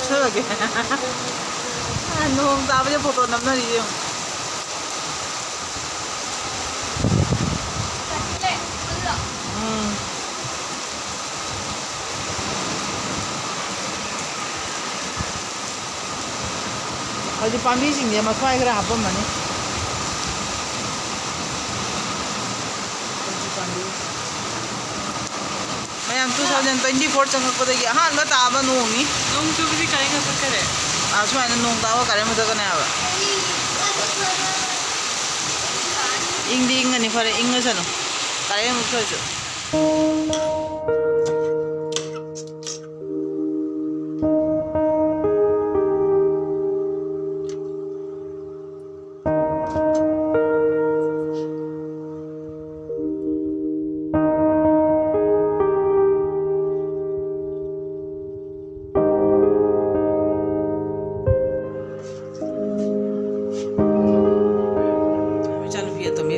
नपसलगे नोंग ताबजे photo नपनरी हजी पानी मथवाई खरा हापमनी मैं 2024 चंगपदगी अहानब ताब नोंगी नोंग चुबदी करेंगे सकरे सुमायना नोंग ताब करें मुदकने हाबा इंगदी इंगनी फरे इंगसनु करें मुखरजु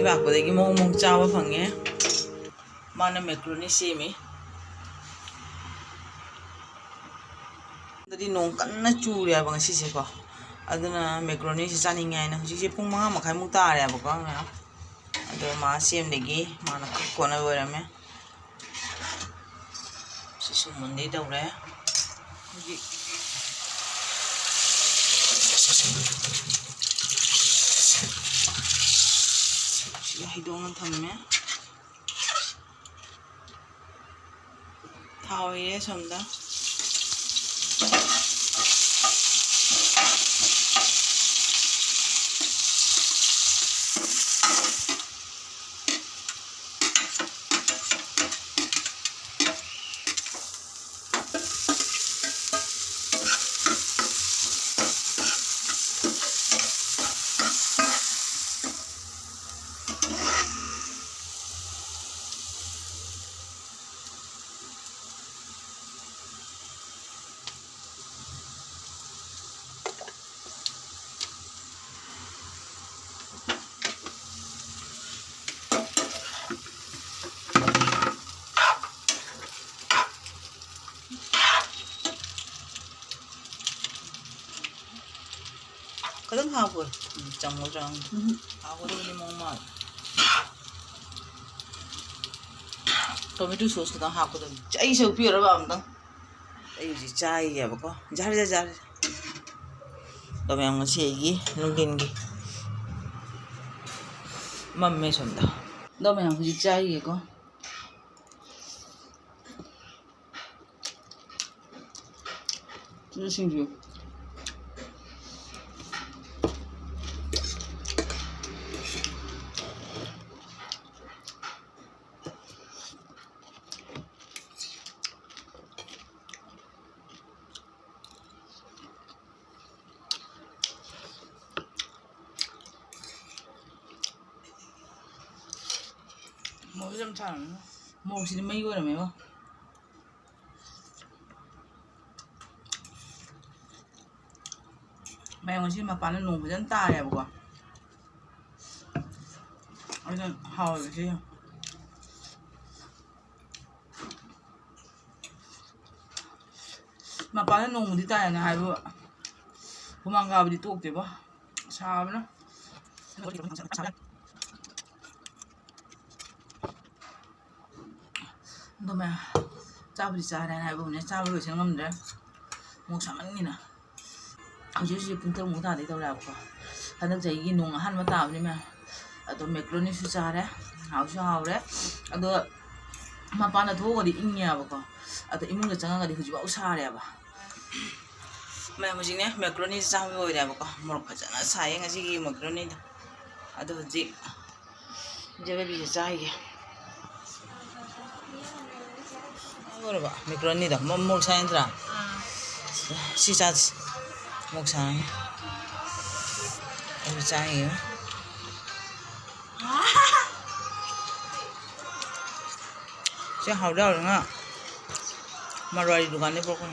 लापदी मोंग चाब फंगे माने मैक्रोनी सेमी नोंग कन्ना चूरेब ngasiसेको अदुना मैक्रोनी से चानिंगे हाइना हुजिसे पुंग 5 मखाइ मुक तारेबको अदो मा सेमदेगी माना कोना ओइरमे सिसु मुंदे दौरे हुजि हिदोंग थम्मे थावइरे समदा kadang hapur chamo chang hapur ni mongma tomato sauce kadang hapur chai so pure ba amtang ai ji chai ya ba ko jar to yang se gi nungin gi mamme sonda do yang ji chai ye ko这是兴趣。 먹이 좀 잘 안 나. 먹이 좀 이거 이러면 mẹ còn xin mà bán nồng với dân ta đẹp quá, bây giờ hào được chứ, mà bán nồng thì ta là hai bữa, hôm mang gạo đi tuột thì bố, sao nữa, thôi mẹ, cha bị cha này hai bữa này cha bị xem ngâm đấy, một sáng ăn nè. Hꯧꯖꯤꯛ ꯄꯨꯡ 3 ꯇꯥꯗꯩ ꯇꯧꯔꯛꯑꯕꯀꯣ ꯍꯟꯗꯛ ꯆꯍꯤꯒꯤ ꯅꯣꯡ ꯑꯍꯥꯟꯕ ꯇꯥꯕꯅꯤꯅ ꯑꯗꯣ ꯃꯦꯀ꯭ꯔꯣꯅꯤꯁꯨ ꯆꯥꯔꯦ ꯍꯥꯎꯁꯨ ꯍꯥꯎꯔꯦ ꯑꯗꯣ ꯃꯄꯥꯟꯗ ꯊꯣꯛꯑꯒꯗꯤ ꯏꯪꯉꯦꯕꯀꯣ ꯑꯗꯣ ꯏꯃꯨꯡꯗ ꯆꯪꯉꯒꯗꯤ ꯍꯧꯖꯤꯛꯐꯥꯎ ꯁꯥꯔꯦꯕ ꯃꯌꯥꯝ ꯍꯧꯖꯤꯛꯅꯦ ꯃꯦꯀ꯭ꯔꯣꯅꯤ ꯆꯥꯕ ꯑꯣꯏꯔꯦꯕꯀꯣ ꯃꯣꯔꯣꯛ ꯐꯖꯅ ꯁꯥꯏꯌꯦ ꯉꯁꯤꯒꯤ ꯃꯦꯀ꯭ꯔꯣꯅꯤꯗꯣ ꯑꯗꯣ ꯍꯧꯖꯤꯛ ꯖꯦꯂꯦꯕꯤꯁꯦ ꯆꯥꯏꯒꯦ ꯑꯣꯏꯔꯕ ꯃꯦꯀ꯭ꯔꯣꯅꯤꯗꯣ ꯃꯣꯔꯣꯛ ꯁꯥꯏ ꯅꯠꯇ꯭ꯔꯥ ꯁꯤ ꯆꯥꯁꯤ một sáng em trai hiểu sẽ hầu đâu đúng không mà rồi đủ gần đấy bố con